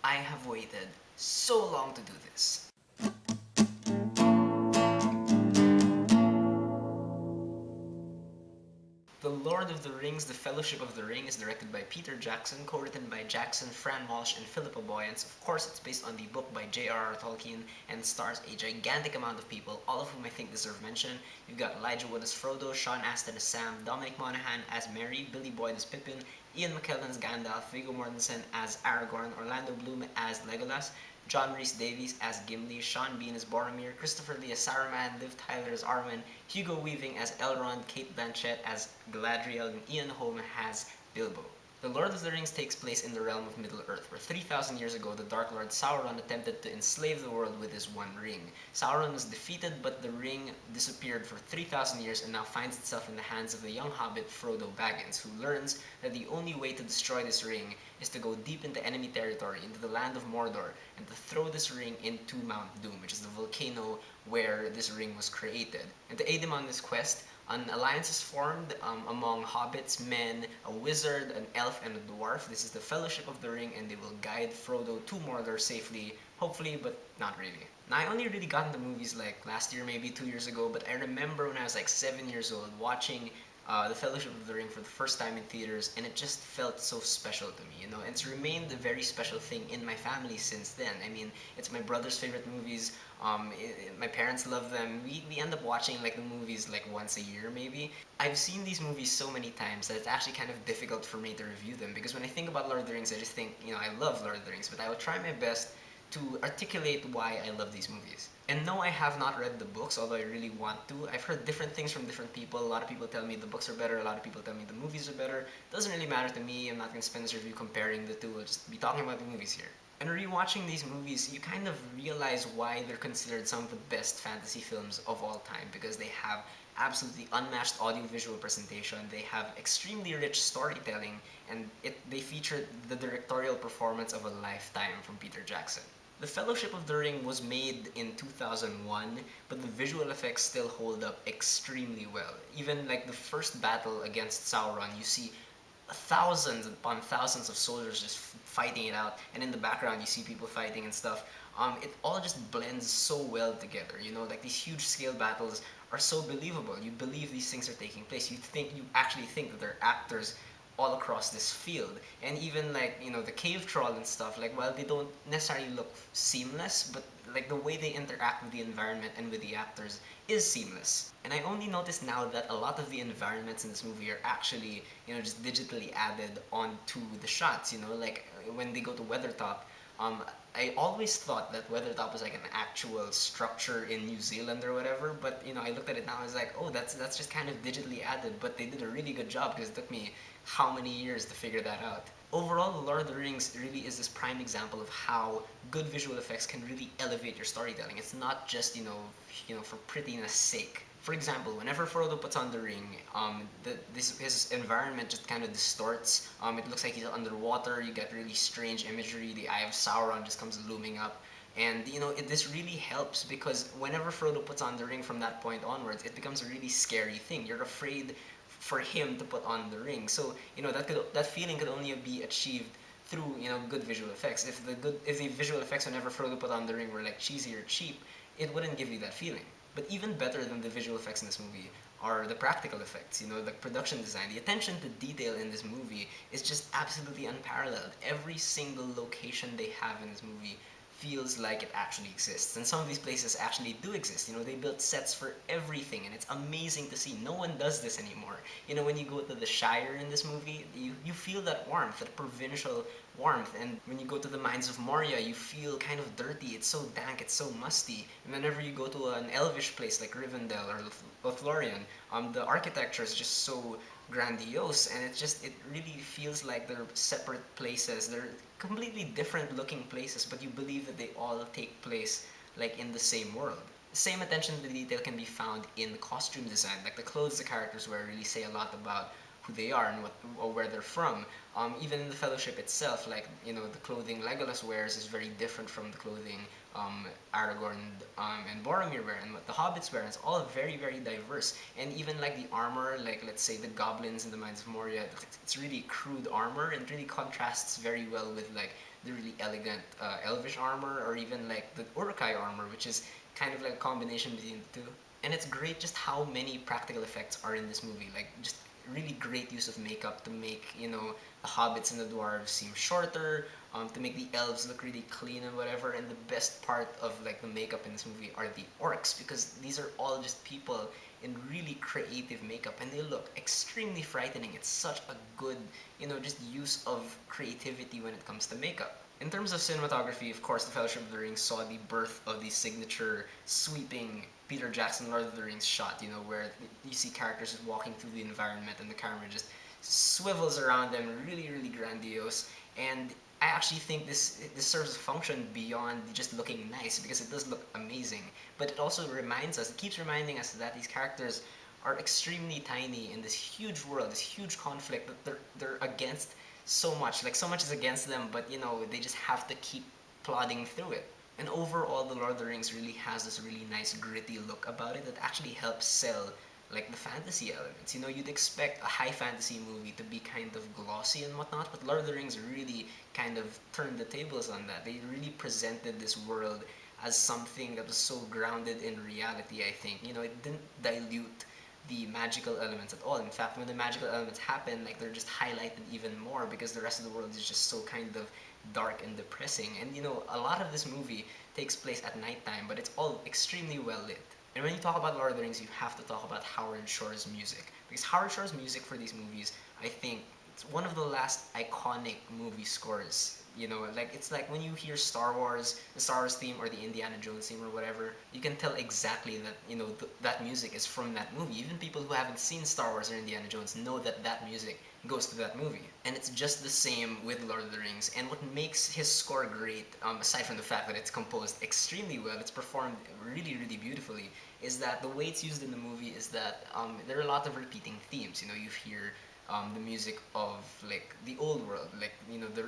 I have waited so long to do this. The Lord of the Rings, The Fellowship of the Ring is directed by Peter Jackson, co-written by Jackson, Fran Walsh, and Philippa Boyens. Of course, it's based on the book by J.R.R. Tolkien and stars a gigantic amount of people, all of whom I think deserve mention. You've got Elijah Wood as Frodo, Sean Astin as Sam, Dominic Monaghan as Merry, Billy Boyd as Pippin, Ian McKellen as Gandalf, Viggo Mortensen as Aragorn, Orlando Bloom as Legolas, John Rhys-Davies as Gimli, Sean Bean as Boromir, Christopher Lee as Saruman, Liv Tyler as Arwen, Hugo Weaving as Elrond, Kate Blanchett as Galadriel, and Ian Holm as Bilbo. The Lord of the Rings takes place in the realm of Middle-earth, where 3,000 years ago the Dark Lord Sauron attempted to enslave the world with his one ring. Sauron was defeated, but the ring disappeared for 3,000 years and now finds itself in the hands of the young hobbit Frodo Baggins, who learns that the only way to destroy this ring is to go deep into enemy territory, into the land of Mordor, and to throw this ring into Mount Doom, which is the volcano where this ring was created. And to aid him on this quest, an alliance is formed among hobbits, men, a wizard, an elf, and a dwarf. This is the Fellowship of the Ring, and they will guide Frodo to Mordor safely, hopefully, but not really. Now, I only really got into movies like last year, maybe 2 years ago, but I remember when I was like 7 years old watching The Fellowship of the Ring for the first time in theaters, and it just felt so special to me, you know. It's remained a very special thing in my family since then. I mean, it's my brother's favorite movies. My parents love them. We end up watching like the movies like once a year, maybe. I've seen these movies so many times that it's actually kind of difficult for me to review them because when I think about Lord of the Rings, I just think, you know, I love Lord of the Rings, but I will try my best to articulate why I love these movies. And no, I have not read the books, although I really want to. I've heard different things from different people. A lot of people tell me the books are better, a lot of people tell me the movies are better. Doesn't really matter to me. I'm not going to spend this review comparing the two. I'll just be talking about the movies here. And rewatching these movies, you kind of realize why they're considered some of the best fantasy films of all time because they have absolutely unmatched audiovisual presentation, they have extremely rich storytelling, and they feature the directorial performance of a lifetime from Peter Jackson. The Fellowship of the Ring was made in 2001, but the visual effects still hold up extremely well. Even like the first battle against Sauron, you see thousands upon thousands of soldiers just fighting it out, and in the background you see people fighting and stuff. It all just blends so well together. You know, like these huge scale battles are so believable. You believe these things are taking place. You actually think that they're actors all across this field. And even like, you know, the cave troll and stuff, like while they don't necessarily look seamless, but like the way they interact with the environment and with the actors is seamless. And I only noticed now that a lot of the environments in this movie are actually, you know, just digitally added onto the shots, you know, like when they go to Weathertop, I always thought that Weathertop was like an actual structure in New Zealand or whatever, but you know, I looked at it now and I was like, oh, that's just kind of digitally added, but they did a really good job because it took me how many years to figure that out. Overall, The Lord of the Rings really is this prime example of how good visual effects can really elevate your storytelling. It's not just, for prettiness sake. For example, whenever Frodo puts on the ring, his environment just kind of distorts. It looks like he's underwater. You get really strange imagery. The Eye of Sauron just comes looming up. And this really helps because whenever Frodo puts on the ring from that point onwards, it becomes a really scary thing. You're afraid for him to put on the ring. So that feeling could only be achieved through good visual effects. If the visual effects whenever Frodo put on the ring were like cheesy or cheap, it wouldn't give you that feeling. But even better than the visual effects in this movie are the practical effects, the production design. The attention to detail in this movie is just absolutely unparalleled. Every single location they have in this movie feels like it actually exists. And some of these places actually do exist. They built sets for everything, and it's amazing to see. No one does this anymore. When you go to the Shire in this movie, you feel that warmth, that provincial warmth. And when you go to the Mines of Moria, you feel kind of dirty. It's so dank, it's so musty. And whenever you go to an elvish place like Rivendell or Lothlorien, the architecture is just so grandiose, and it really feels like they're separate places. They're completely different looking places, but you believe that they all take place like in the same world. The same attention to detail can be found in the costume design. Like the clothes the characters wear really say a lot about who they are and or where they're from. Even in the Fellowship itself, like the clothing Legolas wears is very different from the clothing Aragorn and Boromir wear, and what the hobbits wear. It's all very, very diverse. And even like the armor, like let's say the goblins in the Mines of Moria, it's really crude armor and really contrasts very well with like the really elegant Elvish armor, or even like the Uruk-hai armor, which is kind of like a combination between the two. And it's great just how many practical effects are in this movie. Like just really great use of makeup to make the hobbits and the dwarves seem shorter, to make the elves look really clean and whatever. And the best part of like the makeup in this movie are the orcs, because these are all just people in really creative makeup, and they look extremely frightening. It's such a good, just use of creativity when it comes to makeup. In terms of cinematography, of course, The Fellowship of the Ring saw the birth of the signature sweeping Peter Jackson Lord of the Rings shot, where you see characters just walking through the environment and the camera just swivels around them, really, really grandiose. And I actually think this serves a function beyond just looking nice, because it does look amazing. But it also reminds us, it keeps reminding us that these characters are extremely tiny in this huge world, this huge conflict that they're against so much. Like so much is against them, but they just have to keep plodding through it. And overall, The Lord of the Rings really has this really nice gritty look about it that actually helps sell like the fantasy elements. You'd expect a high fantasy movie to be kind of glossy and whatnot, but Lord of the Rings really kind of turned the tables on that. They really presented this world as something that was so grounded in reality, I think. It didn't dilute the magical elements at all. In fact, when the magical elements happen, like they're just highlighted even more, because the rest of the world is just so kind of dark and depressing. And a lot of this movie takes place at nighttime, but it's all extremely well lit. And when you talk about Lord of the Rings, you have to talk about Howard Shore's music, because Howard Shore's music for these movies, I think, it's one of the last iconic movie scores. Like it's like when you hear Star Wars, the Star Wars theme, or the Indiana Jones theme, or whatever, you can tell exactly that that music is from that movie. Even people who haven't seen Star Wars or Indiana Jones know that that music goes to that movie. And it's just the same with Lord of the Rings. And what makes his score great, aside from the fact that it's composed extremely well, it's performed really, really beautifully, is that the way it's used in the movie is that there are a lot of repeating themes. You hear the music of like the old world, like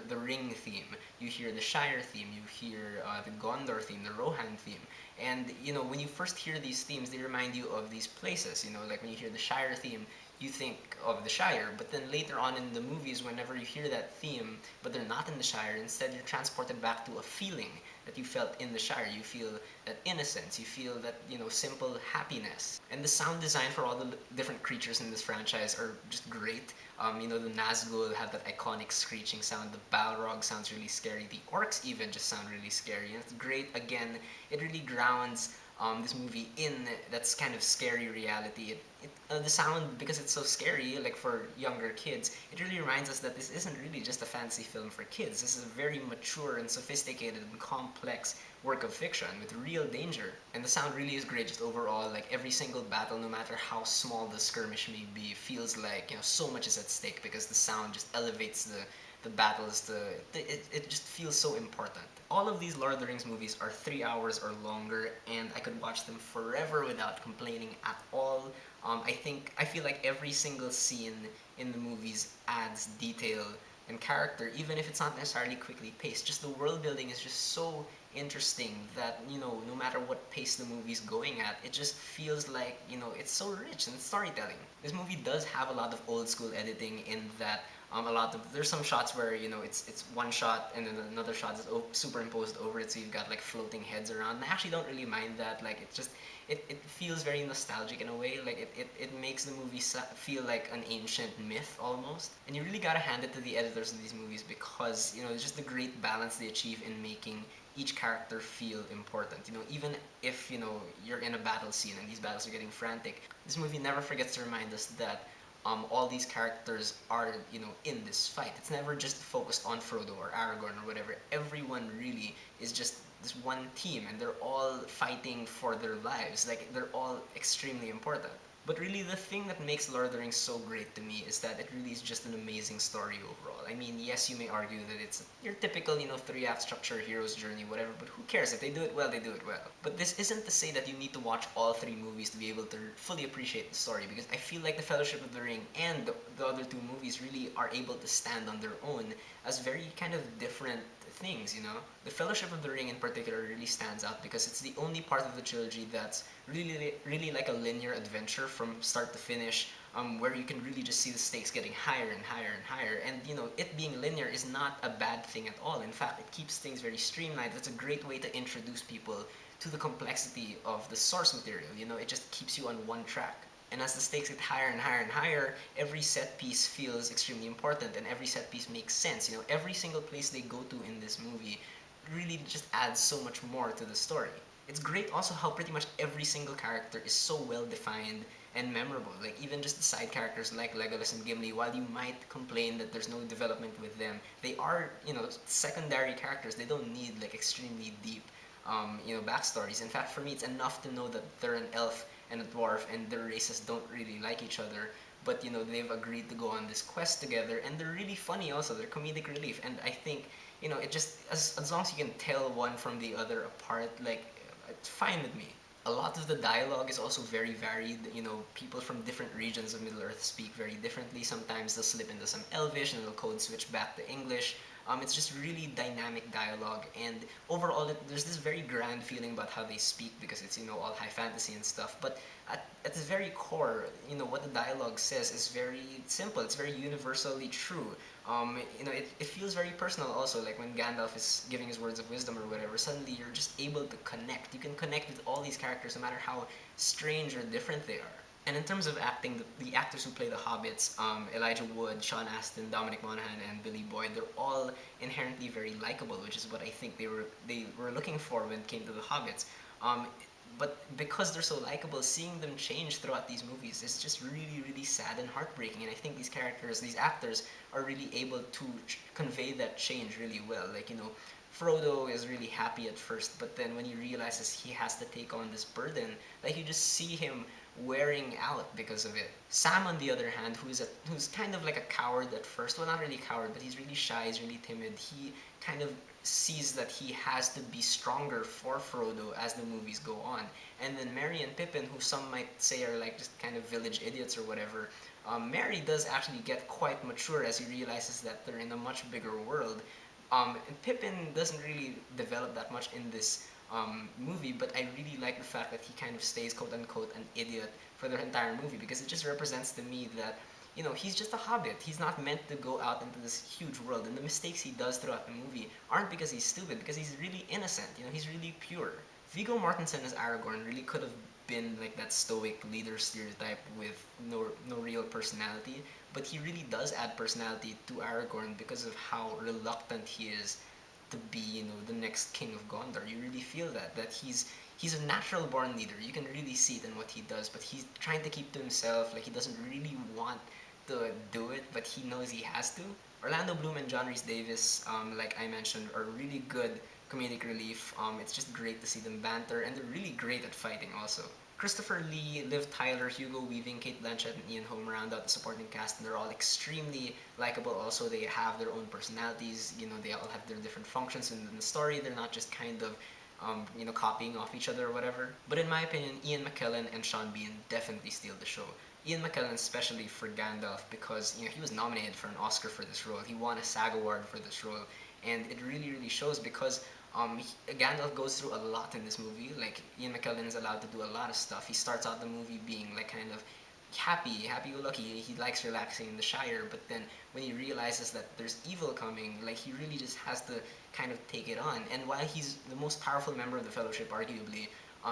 the Ring theme. You hear the Shire theme. You hear the Gondor theme, the Rohan theme. And when you first hear these themes, they remind you of these places. Like when you hear the Shire theme, you think of the Shire. But then later on in the movies, whenever you hear that theme, but they're not in the Shire, instead you're transported back to a feeling that you felt in the Shire. You feel that innocence. You feel that simple happiness. And the sound design for all the different creatures in this franchise are just great. The Nazgul have that iconic screeching sound. The Balrog sounds really scary. The orcs even just sound really scary. And it's great. Again, it really grounds this movie in that's kind of scary reality. The sound, because it's so scary, like for younger kids, it really reminds us that this isn't really just a fantasy film for kids. This is a very mature and sophisticated and complex work of fiction with real danger. And the sound really is great just overall. Like every single battle, no matter how small the skirmish may be, feels like so much is at stake, because the sound just elevates the battles. It just feels so important. All of these Lord of the Rings movies are 3 hours or longer, and I could watch them forever without complaining at all. I feel like every single scene in the movies adds detail and character, even if it's not necessarily quickly paced. Just the world building is just so interesting that no matter what pace the movie's going at, it just feels like it's so rich in storytelling. This movie does have a lot of old school editing in that there's some shots where it's one shot and then another shot is superimposed over it, so you've got like floating heads around. And I actually don't really mind that. Like it feels very nostalgic in a way. Like it makes the movie feel like an ancient myth almost. And you really gotta hand it to the editors of these movies, because it's just the great balance they achieve in making each character feel important. Even if you're in a battle scene and these battles are getting frantic, this movie never forgets to remind us that all these characters are in this fight. It's never just focused on Frodo or Aragorn or whatever. Everyone really is just this one team, and they're all fighting for their lives. Like they're all extremely important. But really, the thing that makes Lord of the Rings so great to me is that it really is just an amazing story overall. I mean, yes, you may argue that it's your typical, 3-act structure, hero's journey, whatever, but who cares? If they do it well, they do it well. But this isn't to say that you need to watch all 3 movies to be able to fully appreciate the story, because I feel like The Fellowship of the Ring and the other 2 movies really are able to stand on their own as very kind of different things. The Fellowship of the Ring in particular really stands out because it's the only part of the trilogy that's really, really like a linear adventure from start to finish. where you can really just see the stakes getting higher and higher and higher. And it being linear is not a bad thing at all. In fact, it keeps things very streamlined. It's a great way to introduce people to the complexity of the source material. It just keeps you on one track. And as the stakes get higher and higher and higher, every set piece feels extremely important, and every set piece makes sense. Every single place they go to in this movie really just adds so much more to the story. It's great also how pretty much every single character is so well defined and memorable. Like even just the side characters like Legolas and Gimli, while you might complain that there's no development with them, they are, secondary characters. They don't need like extremely deep, backstories. In fact, for me, it's enough to know that they're an elf and a dwarf and their races don't really like each other. But they've agreed to go on this quest together, and they're really funny also. They're comedic relief, and I think it just as long as you can tell one from the other apart, like it's fine with me. A lot of the dialogue is also very varied. People from different regions of Middle Earth speak very differently. Sometimes they'll slip into some Elvish and they'll code switch back to English. It's just really dynamic dialogue, and overall, there's this very grand feeling about how they speak because it's all high fantasy and stuff. But at its very core, what the dialogue says is very simple. It's very universally true. It feels very personal also. Like when Gandalf is giving his words of wisdom or whatever, suddenly you're just able to connect. You can connect with all these characters no matter how strange or different they are. And in terms of acting, the actors who play the hobbits, Elijah Wood, Sean Astin, Dominic Monaghan, and Billy Boyd, they're all inherently very likable, which is what I think they were looking for when it came to the hobbits. But because they're so likable, seeing them change throughout these movies is just really, really sad and heartbreaking. And I think these actors, are really able to convey that change really well. Like, Frodo is really happy at first, but then when he realizes he has to take on this burden, like you just see him wearing out because of it. Sam, on the other hand, who's kind of like a coward at first. Well, not really a coward, but he's really shy, he's really timid. He kind of sees that he has to be stronger for Frodo as the movies go on. And then Merry and Pippin, who some might say are like just kind of village idiots or whatever, Merry does actually get quite mature as he realizes that they're in a much bigger world. And Pippin doesn't really develop that much in this movie, but I really like the fact that he kind of stays quote unquote an idiot for the entire movie, because it just represents to me that he's just a hobbit. He's not meant to go out into this huge world, and the mistakes he does throughout the movie aren't because he's stupid, because he's really innocent. He's really pure. Viggo Mortensen as Aragorn really could have been like that stoic leader stereotype with no real personality, but he really does add personality to Aragorn because of how reluctant he is to be, the next king of Gondor. You really feel that he's a natural born leader. You can really see it in what he does, but he's trying to keep to himself. Like he doesn't really want to do it, but he knows he has to. Orlando Bloom and John Rhys-Davies, like I mentioned, are really good comedic relief. It's just great to see them banter, and they're really great at fighting also. Christopher Lee, Liv Tyler, Hugo Weaving, Kate Blanchett, and Ian Holm round out the supporting cast, and they're all extremely likable. Also, they have their own personalities. They all have their different functions in the story. They're not just kind of, copying off each other or whatever. But in my opinion, Ian McKellen and Sean Bean definitely steal the show. Ian McKellen, especially for Gandalf, because he was nominated for an Oscar for this role. He won a SAG award for this role, and it really, really shows because Gandalf goes through a lot in this movie. Like Ian McKellen is allowed to do a lot of stuff. He starts out the movie being like kind of happy-go-lucky. He likes relaxing in the Shire, but then when he realizes that there's evil coming, like he really just has to kind of take it on. And while he's the most powerful member of the Fellowship, arguably,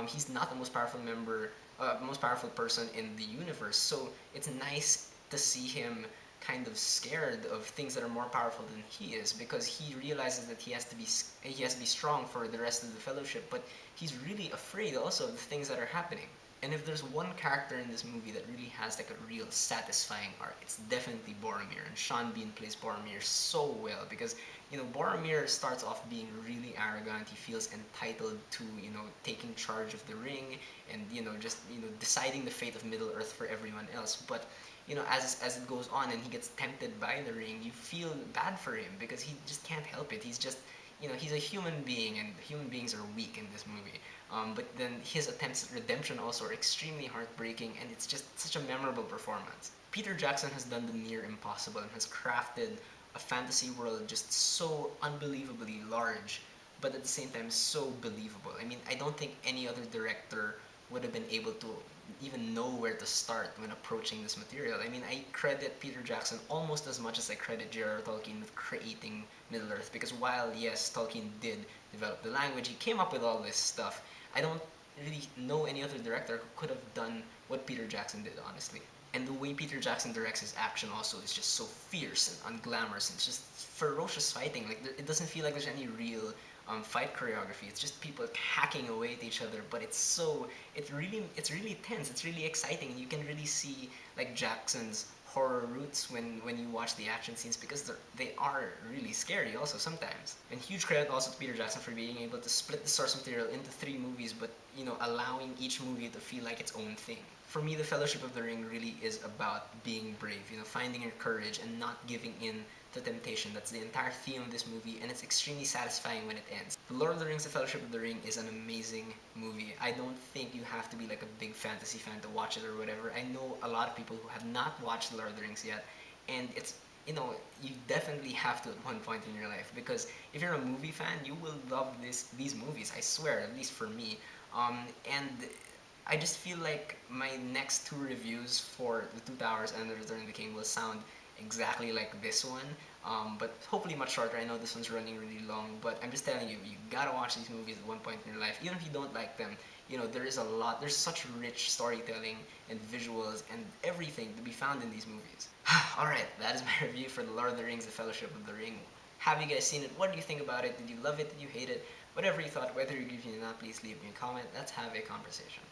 he's not the most powerful person in the universe. So it's nice to see him kind of scared of things that are more powerful than he is, because he realizes that he has to be strong for the rest of the Fellowship, but he's really afraid also of the things that are happening. And if there's one character in this movie that really has like a real satisfying arc, it's definitely Boromir. And Sean Bean plays Boromir so well because, Boromir starts off being really arrogant. He feels entitled to, taking charge of the ring and, just, deciding the fate of Middle Earth for everyone else. But, as it goes on and he gets tempted by the ring, you feel bad for him because he just can't help it. He's just, he's a human being, and human beings are weak in this movie. But then his attempts at redemption also are extremely heartbreaking, and it's just such a memorable performance. Peter Jackson has done the near impossible and has crafted a fantasy world just so unbelievably large, but at the same time so believable. I mean, I don't think any other director would have been able to even know where to start when approaching this material. I mean, I credit Peter Jackson almost as much as I credit J.R.R. Tolkien with creating Middle Earth, because while yes, Tolkien did develop the language, he came up with all this stuff. I don't really know any other director who could have done what Peter Jackson did, honestly. And the way Peter Jackson directs his action also is just so fierce and unglamorous. It's just ferocious fighting. Like it doesn't feel like there's any real fight choreography. It's just people hacking away at each other. But it's really tense. It's really exciting. You can really see like Jackson's horror roots when you watch the action scenes, because they are really scary also sometimes. And huge credit also to Peter Jackson for being able to split the source material into 3 movies, but allowing each movie to feel like its own thing. For me, the Fellowship of the Ring really is about being brave, finding your courage and not giving in to temptation. That's the entire theme of this movie, and it's extremely satisfying when it ends. The Lord of the Rings, The Fellowship of the Ring is an amazing movie. I don't think you have to be like a big fantasy fan to watch it or whatever. I know a lot of people who have not watched The Lord of the Rings yet, and you definitely have to at one point in your life, because if you're a movie fan, you will love these movies. I swear, at least for me. And I just feel like my next 2 reviews for The Two Towers and The Return of the King will sound exactly like this one, but hopefully much shorter. I know this one's running really long, but I'm just telling you, you gotta watch these movies at one point in your life, even if you don't like them. There's such rich storytelling and visuals and everything to be found in these movies. Alright, that is my review for The Lord of the Rings, The Fellowship of the Ring. Have you guys seen it? What do you think about it? Did you love it? Did you hate it? Whatever you thought, whether you agree with me or not, please leave me a comment. Let's have a conversation.